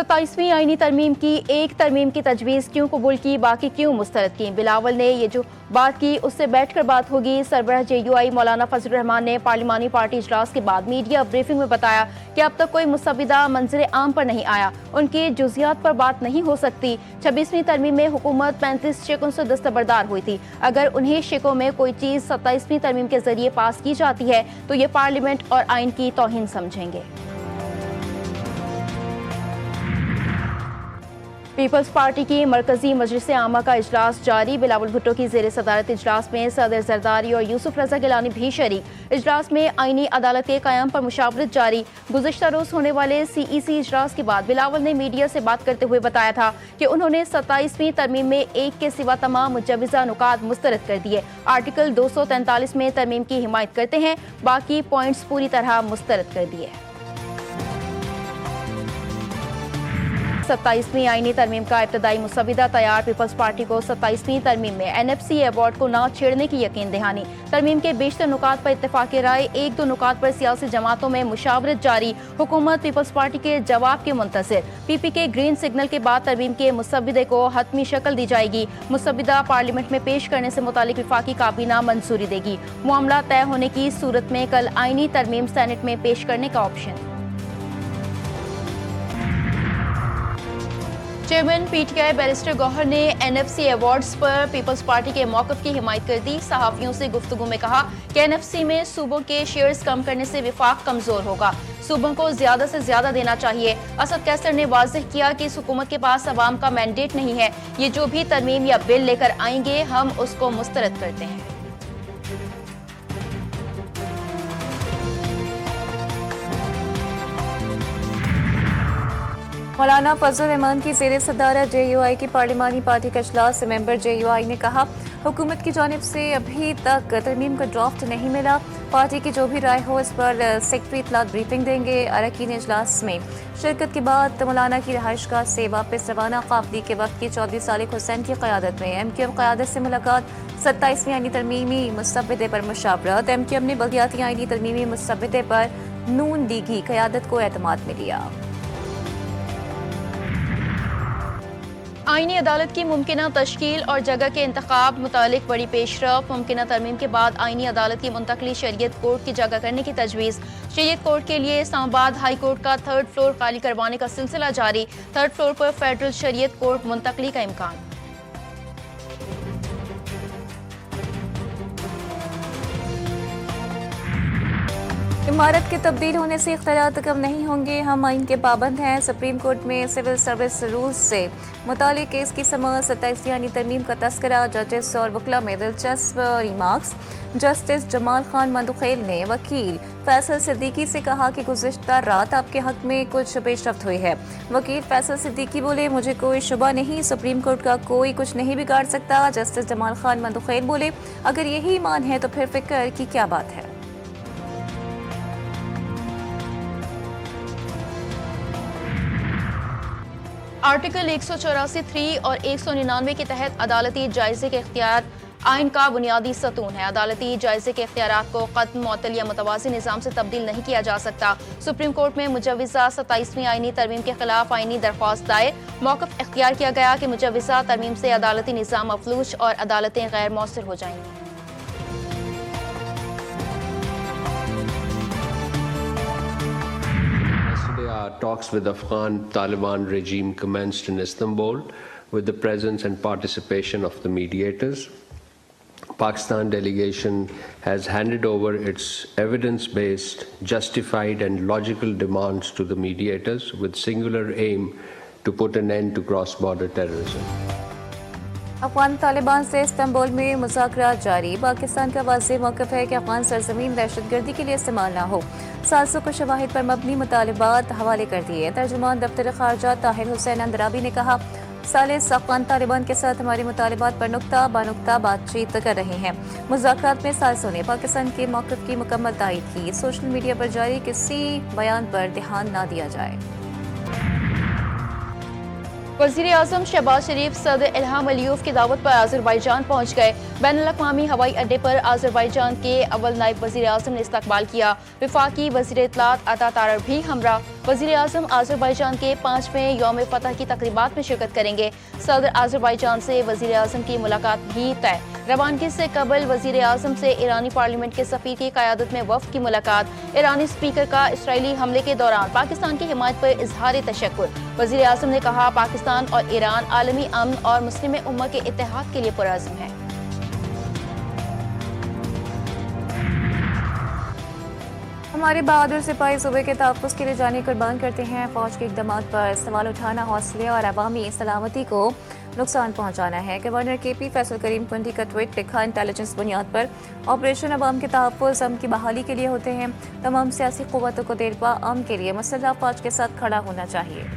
27वीं आईनी तरमीम की एक तरमीम की तजवीज़ क्यों कबूल की, बाकी क्यों मुस्तरद की। बिलावल ने ये जो बात की उससे बैठकर बात होगी। सरबराह JUI मौलाना फजल रहमान ने पार्लिमानी पार्टी इजलास के बाद मीडिया ब्रीफिंग में बताया कि अब तक कोई मुसविदा मंजर आम पर नहीं आया, उनकी जुजियात पर बात नहीं हो सकती। 26वीं तरमीम में हुकूमत 35 शिकों से दस्तबरदार हुई थी। अगर उन्हीं शिकों में कोई चीज़ 27वीं तरमीम के जरिए पास की जाती है तो ये पार्लियामेंट और आइन की तौहीन समझेंगे। पीपल्स पार्टी की मरकजी मजलिस आमा का इजलास जारी। बिलावल भुट्टो की ज़ेर सदारत इजलास में सदर जरदारी और यूसुफ रजा गिलानी भी शरीक। इजलास में आईनी अदालत के क़याम पर मुशावरत जारी। गुज़श्ता रोज़ होने वाले CEC इजलास के बाद बिलावल ने मीडिया से बात करते हुए बताया था कि उन्होंने 27वीं तरमीम में एक के सिवा तमाम मुजव्वज़ा नुकात मुस्तरद कर दिए। आर्टिकल 243 में तरमीम की हिमायत करते हैं, बाकी पॉइंट्स पूरी तरह मुस्तरद कर दिए। 27वीं आईनी तरमीम का इब्तदाई मुसविदा तैयार। पीपल्स पार्टी को 27वीं तरमीम में NFC अवार्ड को ना छेड़ने की यकीन दहानी। तरमीम के बेशतर नुकात पर इत्तेफाक राय, एक दो नुकात पर सियासी जमातों में मुशावरत जारी। हुकूमत पीपल्स पार्टी के जवाब के मुंतज़िर। PP के ग्रीन सिग्नल के बाद तरमीम के मुसविदे को हतमी शक्ल दी जाएगी। मुसविदा पार्लियामेंट में पेश करने से मुतालिक वफाकी काबीना मंजूरी देगी। मामला तय होने की सूरत में कल आईनी तरमीम सेनेट में पेश करने का option. Chairman PTI barrister Gohar ने NFC अवार्ड्स पर पीपल्स पार्टी के मौक़िफ़ की हिमायत कर दी। सहाफ़ियों से गुफ्तगू में कहा कि NFC में सूबों के शेयर्स कम करने से विफाक कमज़ोर होगा, सूबों को ज़्यादा से ज़्यादा देना चाहिए। असद कैसर ने वाज़ेह किया कि इस हुकूमत के पास अवाम का मैंडेट नहीं है, ये जो भी तरमीम या बिल लेकर आएंगे हम उसको मुस्तरद करते हैं। मौलाना फजल रहमान की ज़ेर सदारत JUI की पार्लिमानी पार्टी का इजलास से मेंबर JUI ने कहा हुकूमत की जानिब से अभी तक तरमीम का ड्राफ्ट नहीं मिला। पार्टी की जो भी राय हो इस पर सेक्रेटरी इत्तलात ब्रीफिंग देंगे। अरकान इजलास में शिरकत के बाद मौलाना की रहायशगाह से वापस रवाना काफिले के वक्त की चौधरी सालिक हुसैन की क़यादत में MQM क़यादत से मुलाकात। 27वीं आईनी तरमीमी मुसव्वदे पर मुशावरत। MQM ने बल्दियाती आईनी तरमीमी मुसव्वदे पर नून लीगी क़यादत को एतमाद में लिया। आईनी अदालत की मुमकिना तश्कील और जगह के इंतखाब मुतालिक बड़ी पेशरफ। मुमकिना तरमीम के बाद आईनी अदालत की मुंतकली शरीयत कोर्ट की जगह करने की तजवीज़। शरीयत कोर्ट के लिए इस्लामाबाद हाई कोर्ट का 3rd फ्लोर खाली करवाने का सिलसिला जारी। 3rd फ्लोर पर फेडरल शरीयत कोर्ट मुंतकली का इम्कान। इमारत के तब्दील होने से इख्तियारात कम नहीं होंगे, हम आइन के पाबंद हैं। सुप्रीम कोर्ट में सिविल सर्विस रूल्स से मुतालिक केस की समझ। 27वीं आईनी तरमीम का तस्करा। जजेस और वकला में दिलचस्प रिमार्क्स। जस्टिस जमाल खान मंदुखेल ने वकील फैसल सिद्दीकी से कहा कि गुज़िश्ता रात आपके हक में कुछ पेशरफ्त हुई है। वकील फैसल सिद्दीकी बोले मुझे कोई शुबा नहीं, सुप्रीम कोर्ट का कोई कुछ नहीं बिगाड़ सकता। जस्टिस जमाल खान मंदुखेल बोले अगर यही ईमान है तो फिर फिक्र की क्या बात है। आर्टिकल 184(3) और 199 के तहत अदालती जायजे के इख्तियार आइन का बुनियादी सतून है। अदालती जायजे के इख्तियारात को ख़त्म, मुअत्तल या मुतवाज़ी निज़ाम से तब्दील नहीं किया जा सकता। सुप्रीम कोर्ट में मुजव्वज़ा 27वीं आईनी तरमीम के खिलाफ आईनी दरख्वास्त दायर। मौक़िफ़ इख्तियार किया गया कि मुजव्वज़ा तरमीम से अदालती निज़ाम अफलूज और अदालतें गैर मौसर हो जाएंगी। Talks with Afghan Taliban regime commenced in Istanbul with the presence and participation of the mediators. Pakistan delegation has handed over its evidence-based, justified and logical demands to the mediators with singular aim to put an end to cross-border terrorism. Afghan Taliban से Istanbul में मुज़ाकरात जारी। पाकिस्तान का वाज़ेह मौक़िफ़ है कि अफगान सरज़मीन दहशतगर्दी के लिए इस्तेमाल न हो। साज़िशों को शवाहिद पर मबनी मुतालिबात हवाले कर दिए। तर्जुमान दफ्तर ख़ारजा ताहिर हुसैन अंदराबी ने कहा सालिस अफगान तालिबान के साथ हमारे मुतालिबात पर नुक्ता बानुक्ता बातचीत कर रहे हैं। मुज़ाकरात में सालिसों ने पाकिस्तान के मौक़िफ़ की मुकम्मल तायीद की। सोशल मीडिया पर जारी किसी बयान पर ध्यान न दिया जाए। वज़ीर आज़म शहबाज शरीफ सदर इल्हाम अलीयूफ की दावत पर आज़रबाईजान पहुँच गए। बैनुल-अक़वामी हवाई अड्डे पर आज़रबाईजान के अव्वल नायब वज़ीर आज़म ने इस्तकबाल किया। वफाकी वज़ीर इत्तलात अता तारर भी हमरा। वज़ीर आज़म आज़रबाईजान के 5वें यौम फ़तह की तक़रीबात में शिरकत करेंगे। सदर आज़रबाईजान से वज़ीर आज़म की मुलाकात भी तय। रवानगी से कबल वज़ीर आज़म से ईरानी पार्लियामेंट के सफ़ीर की क़यादत में वफ़द की मुलाकात। ईरानी स्पीकर का इसराइली हमले के दौरान पाकिस्तान की हिमायत पर इज़हार तशक्कुर। वज़ीर आज़म ने कहा, पाकिस्तान और ईरान आलमी अमन और मुस्लिम उम्मा के इत्तेहाद के लिए पुरअज़्म है। हमारे बहादुर सिपाही सूबे के तहफ़्फ़ुज़ के लिए जाने कुर्बान करते हैं। फ़ौज के इक़दामात पर सवाल उठाना हौसले और अवामी सलामती को नुकसान पहुंचाना है। गवर्नर KP फैसल करीम कुंडी का ट्वीट लिखा, इंटेलिजेंस बुनियाद पर ऑपरेशन अवाम के तहफ़्फ़ुज़ अमन की बहाली के लिए होते हैं। तमाम सियासी क़ुव्वतों को देरपा अमन के लिए मुसल्लह फ़ौज के साथ खड़ा होना चाहिए।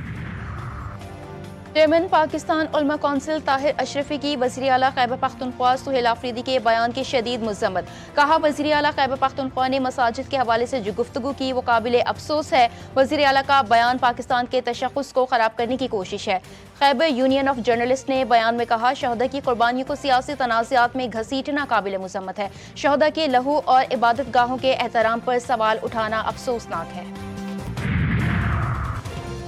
चेयरमैन पाकिस्तान उलमा कौंसिल ताहिर अशरफी की वज़ीर आला खैबर पख्तूनख्वा सुहेल आफरीदी के बयान की शदीद मज़म्मत। कहा, वज़ीर आला खैबर पख्तूनख्वा ने मसाजिद के हवाले से जो गुफ्तगू की वो काबिल अफसोस है। वज़ीर आला का बयान पाकिस्तान के तशख़्ख़ुस को ख़राब करने की कोशिश है। खैबर यूनियन ऑफ जर्नलिस्ट ने बयान में कहा, शहदा की कुर्बानियों को सियासी तनाज़ात में घसीटना काबिल मज़म्मत है। शहदा के लहू और इबादत गाहों के एहतराम पर सवाल उठाना अफसोसनाक है।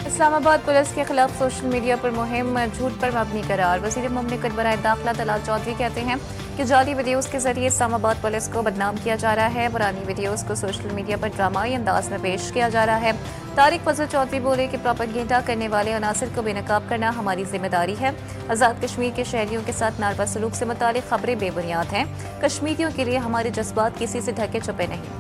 इस्लामाबाद पुलिस के खिलाफ सोशल मीडिया पर मुहिम झूठ पर मबनी करार। वज़ीर मुमलिकत बराए दाखिला तलाल चौधरी कहते हैं कि जाली वीडियोस के जरिए इस्लामाबाद पुलिस को बदनाम किया जा रहा है। पुरानी वीडियोस को सोशल मीडिया पर ड्रामाई अंदाज में पेश किया जा रहा है। तारिक फजल चौधरी बोले कि प्रोपेगेंडा करने वाले अनासर को बेनकाब करना हमारी जिम्मेदारी है। आज़ाद कश्मीर के शहरियों के साथ नारवा सलूक से मुतालिक खबरें बेबुनियाद हैं। कश्मीरियों के लिए हमारे जज्बात किसी से ढके छुपे नहीं।